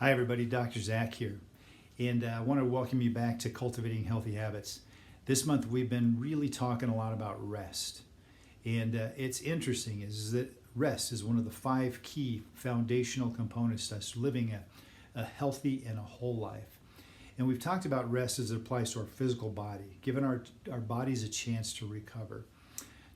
Hi everybody, Dr. Zach here, and I want to welcome you back to Cultivating Healthy Habits. This month we've been really talking a lot about rest, and it's interesting is that rest is one of the 5 key foundational components to us living a healthy and a whole life. And we've talked about rest as it applies to our physical body, giving our bodies a chance to recover.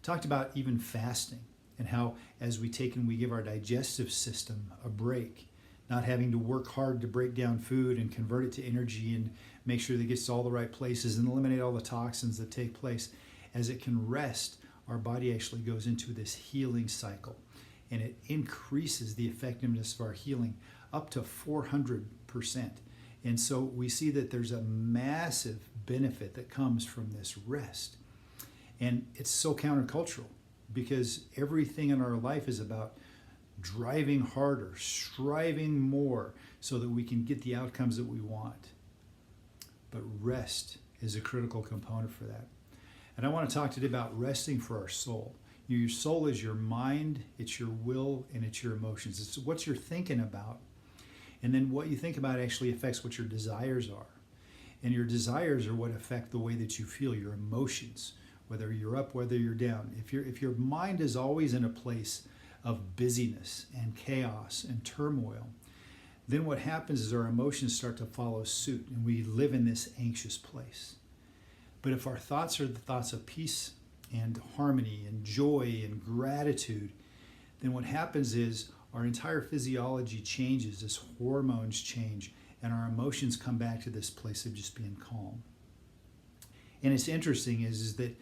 Talked about even fasting and how as we take and we give our digestive system a break, not having to work hard to break down food and convert it to energy and make sure that it gets to all the right places and eliminate all the toxins that take place. As it can rest, our body actually goes into this healing cycle, and it increases the effectiveness of our healing up to 400%. And so we see that there's a massive benefit that comes from this rest. And it's so countercultural because everything in our life is about driving harder, striving more so that we can get the outcomes that we want. But rest is a critical component for that. And I want to talk today about resting for our soul. Your soul is your mind, it's your will, and it's your emotions. It's what you're thinking about. And then what you think about actually affects what your desires are. And your desires are what affect the way that you feel, your emotions, whether you're up, whether you're down. If your mind is always in a place of busyness and chaos and turmoil, then what happens is our emotions start to follow suit and we live in this anxious place. But if our thoughts are the thoughts of peace and harmony and joy and gratitude, then what happens is our entire physiology changes, as hormones change, and our emotions come back to this place of just being calm. And it's interesting is that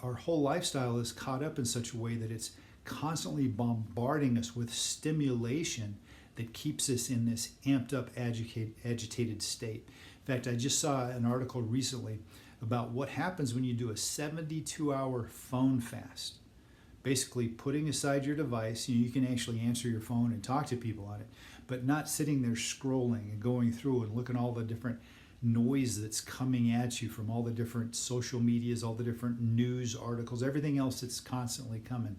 our whole lifestyle is caught up in such a way that it's constantly bombarding us with stimulation that keeps us in this amped up, agitated state. In fact, I just saw an article recently about what happens when you do a 72-hour phone fast. Basically putting aside your device, you can actually answer your phone and talk to people on it, but not sitting there scrolling and going through and looking at all the different noise that's coming at you from all the different social medias, all the different news articles, everything else that's constantly coming.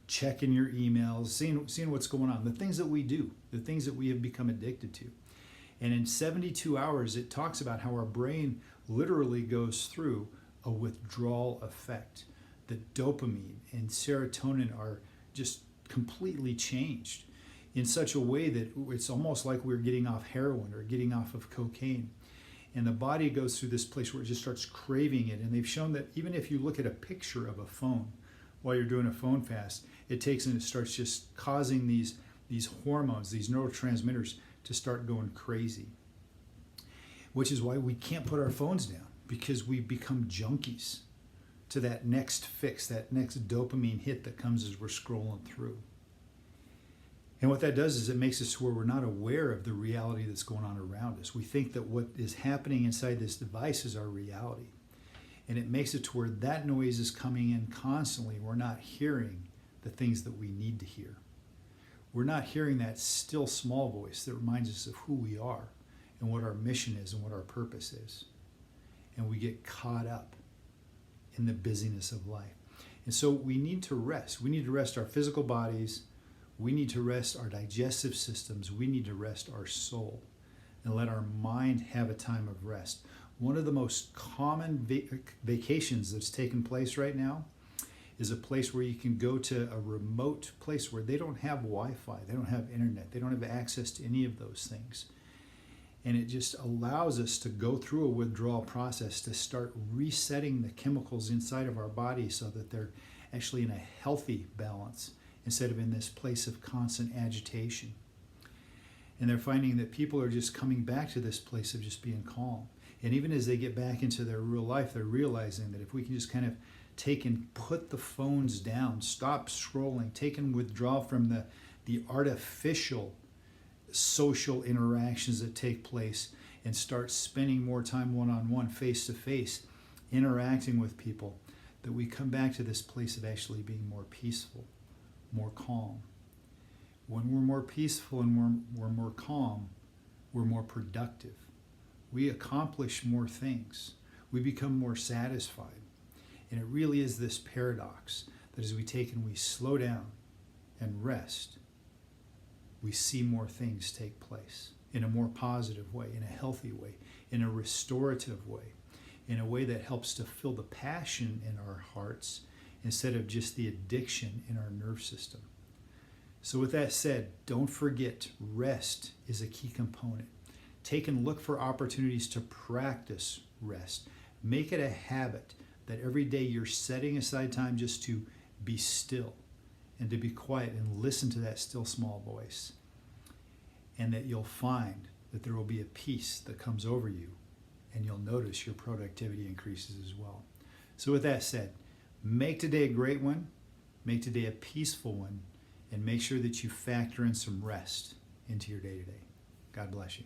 Checking your emails, seeing what's going on, the things that we do, the things that we have become addicted to. And in 72 hours, it talks about how our brain literally goes through a withdrawal effect. The dopamine and serotonin are just completely changed in such a way that it's almost like we're getting off heroin or getting off of cocaine. And the body goes through this place where it just starts craving it. And they've shown that even if you look at a picture of a phone while you're doing a phone fast, it takes and it starts just causing these hormones, these neurotransmitters to start going crazy. Which is why we can't put our phones down, because we become junkies to that next fix, that next dopamine hit that comes as we're scrolling through. And what that does is it makes us where we're not aware of the reality that's going on around us. We think that what is happening inside this device is our reality. And it makes it to where that noise is coming in constantly. We're not hearing the things that we need to hear. We're not hearing that still small voice that reminds us of who we are and what our mission is and what our purpose is. And we get caught up in the busyness of life. And so we need to rest. We need to rest our physical bodies. We need to rest our digestive systems. We need to rest our soul and let our mind have a time of rest. One of the most common vacations that's taking place right now is a place where you can go to a remote place where they don't have Wi-Fi, they don't have internet, they don't have access to any of those things. And it just allows us to go through a withdrawal process to start resetting the chemicals inside of our body so that they're actually in a healthy balance instead of in this place of constant agitation. And they're finding that people are just coming back to this place of just being calm. And even as they get back into their real life, they're realizing that if we can just kind of take and put the phones down, stop scrolling, take and withdraw from the artificial social interactions that take place and start spending more time one-on-one, face-to-face, interacting with people, that we come back to this place of actually being more peaceful, more calm. When we're more peaceful and we're more calm, we're more productive. We accomplish more things. We become more satisfied. And it really is this paradox that as we take and we slow down and rest, we see more things take place in a more positive way, in a healthy way, in a restorative way, in a way that helps to fill the passion in our hearts instead of just the addiction in our nerve system. So with that said, don't forget, rest is a key component. Take and look for opportunities to practice rest. Make it a habit that every day you're setting aside time just to be still and to be quiet and listen to that still small voice. And that you'll find that there will be a peace that comes over you, and you'll notice your productivity increases as well. So with that said, make today a great one, make today a peaceful one, and make sure that you factor in some rest into your day-to-day. God bless you.